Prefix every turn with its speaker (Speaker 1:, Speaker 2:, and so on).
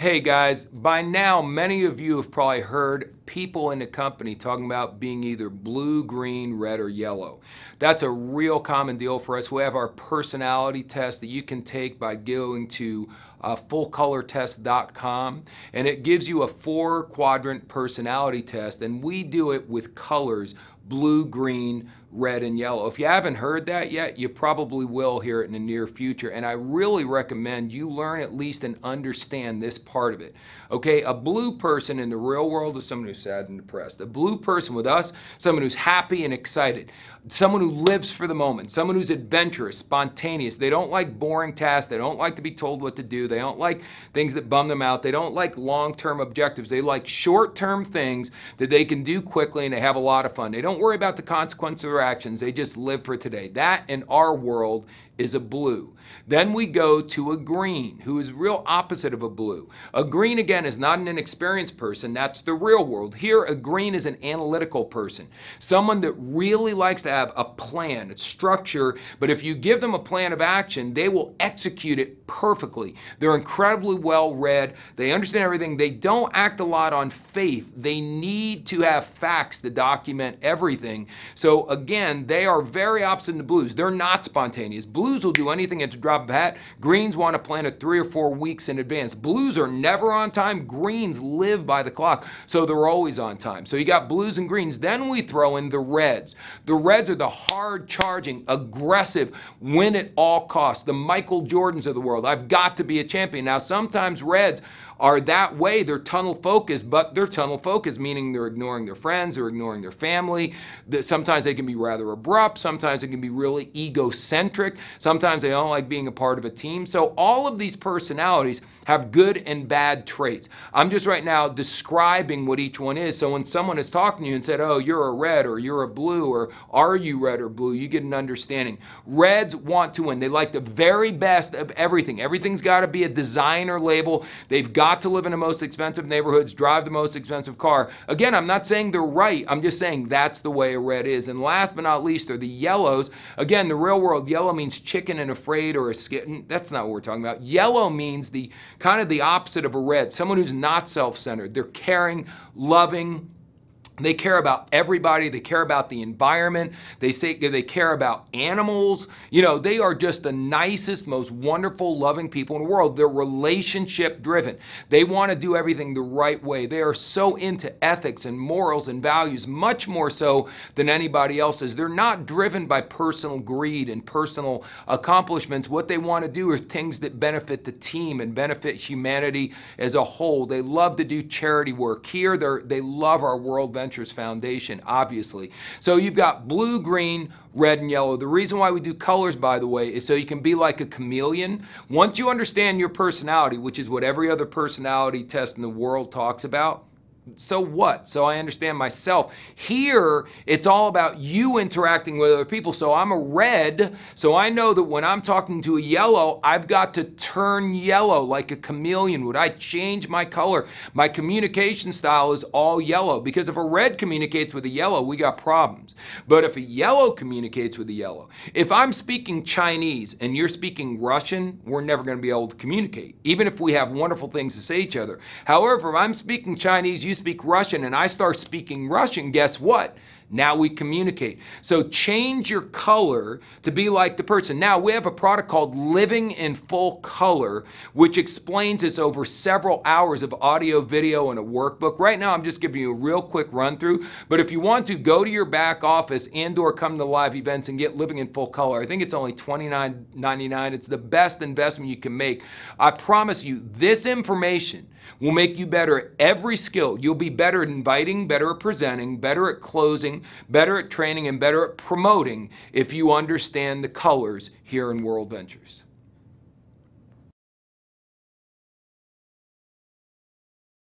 Speaker 1: Hey guys, by now many of you have probably heard people in the company talking about being either blue, green, red, or yellow. That's a real common deal for us. We have our personality test that you can take by going to fullcolortest.com, and it gives you a 4-quadrant personality test, and we do it with colors: blue, green, red, and yellow. If you haven't heard that yet, you probably will hear it in the near future, and I really recommend you learn at least and understand this part of it. Okay, a blue person in the real world is someone who's sad and depressed. A blue person with us, someone who's happy and excited, someone who lives for the moment, someone who's adventurous, spontaneous. They don't like boring tasks. They don't like to be told what to do. They don't like things that bum them out. They don't like long-term objectives. They like short-term things that they can do quickly, and they have a lot of fun. They don't worry about the consequences of their actions. They just live for today. That, in our world, is a blue. Then we go to a green, who is real opposite of a blue. A green, again, is not an inexperienced person. That's the real world. Here, a green is an analytical person, someone that really likes to have a plan, a structure, but if you give them a plan of action, they will execute it perfectly. They're incredibly well read. They understand everything. They don't act a lot on faith. They need to have facts to document everything. So again, they are very opposite in the blues. They're not spontaneous. Blues will do anything at the drop of a hat. Greens want to plan it 3 or 4 weeks in advance. Blues are never on time. Greens live by the clock, so they're always on time. So you got blues and greens. Then we throw in the reds. The reds are the hard-charging, aggressive, win at all costs, the Michael Jordans of the world. I've got to be a champion. Now, sometimes reds are that way. They're tunnel focused, but they're tunnel focused, meaning they're ignoring their friends, they're ignoring their family. Sometimes they can be rather abrupt. Sometimes they can be really egocentric. Sometimes they don't like being a part of a team. So all of these personalities have good and bad traits. I'm just right now describing what each one is. So when someone is talking to you and said, oh, you're a red or you're a blue, or are you red or blue, you get an understanding. Reds want to win. They like the very best of everything. Everything's got to be a designer label. They've got to live in the most expensive neighborhoods, drive the most expensive car. Again, I'm not saying they're right. I'm just saying that's the way a red is. And last but not least are the yellows. Again, the real world, yellow means chicken and afraid or a skitten. That's not what we're talking about. Yellow means the kind of the opposite of a red, someone who's not self-centered. They're caring, loving. They care about everybody. They care about the environment. They care about animals. You know, they are just the nicest, most wonderful, loving people in the world. They're relationship driven. They want to do everything the right way. They are so into ethics and morals and values, much more so than anybody else is. They're not driven by personal greed and personal accomplishments. What they want to do are things that benefit the team and benefit humanity as a whole. They love to do charity work. Here, they love our WorldVentures Foundation, obviously. So you've got blue, green, red, and yellow. The reason why we do colors, by the way, is so you can be like a chameleon. Once you understand your personality, which is what every other personality test in the world talks about, so what? So I understand myself. Here, it's all about you interacting with other people. So I'm a red, so I know that when I'm talking to a yellow, I've got to turn yellow like a chameleon would. I change my color. My communication style is all yellow, because if a red communicates with a yellow, we got problems. But if a yellow communicates with a yellow, if I'm speaking Chinese and you're speaking Russian, we're never going to be able to communicate, even if we have wonderful things to say to each other. However, if I'm speaking Chinese, you speak Russian, and I start speaking Russian, guess what? Now we communicate. So change your color to be like the person. Now we have a product called Living in Full Color, which explains this over several hours of audio, video, and a workbook. Right now I'm just giving you a real quick run through, but if you want to, go to your back office and/or come to live events and get Living in Full Color. I think it's only $29.99. It's the best investment you can make. I promise you, this information will make you better at every skill. You'll be better at inviting, better at presenting, better at closing, better at training, and better at promoting if you understand the colors here in WorldVentures.